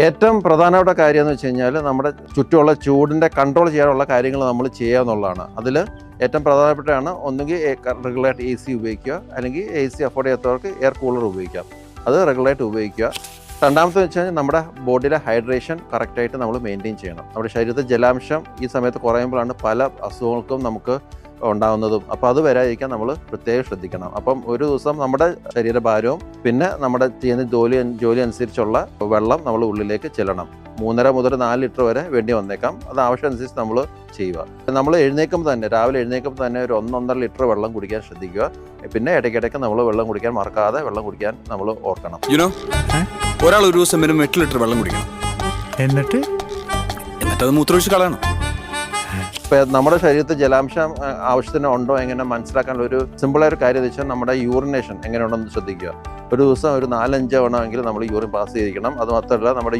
ഏറ്റവും പ്രധാനപ്പെട്ട കാര്യം എന്ന് വെച്ച് കഴിഞ്ഞാൽ നമ്മുടെ ചുറ്റുമുള്ള ചൂടിൻ്റെ കൺട്രോൾ ചെയ്യാനുള്ള കാര്യങ്ങൾ നമ്മൾ ചെയ്യുക എന്നുള്ളതാണ്. അതിൽ ഏറ്റവും പ്രധാനപ്പെട്ടാണ് ഒന്നുകിൽ റെഗുലറായിട്ട് AC ഉപയോഗിക്കുക, അല്ലെങ്കിൽ AC അഫോർഡ് ചെയ്യാത്തവർക്ക് എയർ കൂളർ ഉപയോഗിക്കാം. അത് റെഗുലറായിട്ട് ഉപയോഗിക്കുക. രണ്ടാമത്തെ വെച്ച് കഴിഞ്ഞാൽ നമ്മുടെ ബോഡിയിലെ ഹൈഡ്രേഷൻ കറക്റ്റായിട്ട് നമ്മൾ മെയിൻറ്റെയിൻ ചെയ്യണം. നമ്മുടെ ശരീരത്തിൽ ജലാംശം ഈ സമയത്ത് കുറയുമ്പോഴാണ് പല അസുഖങ്ങൾക്കും നമുക്ക് ഉണ്ടാകുന്നതും. അപ്പോൾ അത് വരാതിരിക്കാൻ നമ്മൾ പ്രത്യേകം ശ്രദ്ധിക്കണം. അപ്പം ഒരു ദിവസം നമ്മുടെ ശരീരഭാരവും പിന്നെ നമ്മുടെ ചെയ്യുന്ന ജോലി അനുസരിച്ചുള്ള വെള്ളം നമ്മൾ ഉള്ളിലേക്ക് ചെല്ലണം. 3.5 മുതൽ 4 ലിറ്റർ വരെ വേണ്ടി വന്നേക്കാം. അത് ആവശ്യമനുസരിച്ച് നമ്മൾ ചെയ്യുക. നമ്മൾ എഴുന്നേൽക്കുമ്പോൾ തന്നെ രാവിലെ എഴുന്നേൽക്കുമ്പോൾ തന്നെ ഒരു 1-1.5 ലിറ്റർ വെള്ളം കുടിക്കാൻ ശ്രദ്ധിക്കുക. പിന്നെ ഇടയ്ക്കിടയ്ക്ക് നമ്മൾ വെള്ളം കുടിക്കാൻ മറക്കാതെ വെള്ളം കുടിക്കാൻ നമ്മൾ ഓർക്കണം. ഒരാൾ ഒരു ദിവസം മിനിമം 8 ലിറ്റർ വെള്ളം കുടിക്കണം. എന്നിട്ട് അത് മൂത്രമൊഴിച്ച് കളയണം. ഇപ്പം നമ്മുടെ ശരീരത്തിൽ ജലാംശം ആവശ്യത്തിന് ഉണ്ടോ എങ്ങനെ മനസ്സിലാക്കാനുള്ള ഒരു സിമ്പിളായ ഒരു കാര്യം എന്ന് വെച്ചാൽ നമ്മുടെ യൂറിനേഷൻ എങ്ങനെയുണ്ടെന്ന് ശ്രദ്ധിക്കുക. ഒരു ദിവസം ഒരു 4-5 തവണ എങ്കിലും നമ്മൾ യൂറിൻ പാസ് ചെയ്തിരിക്കണം. അത് മാത്രമല്ല നമ്മുടെ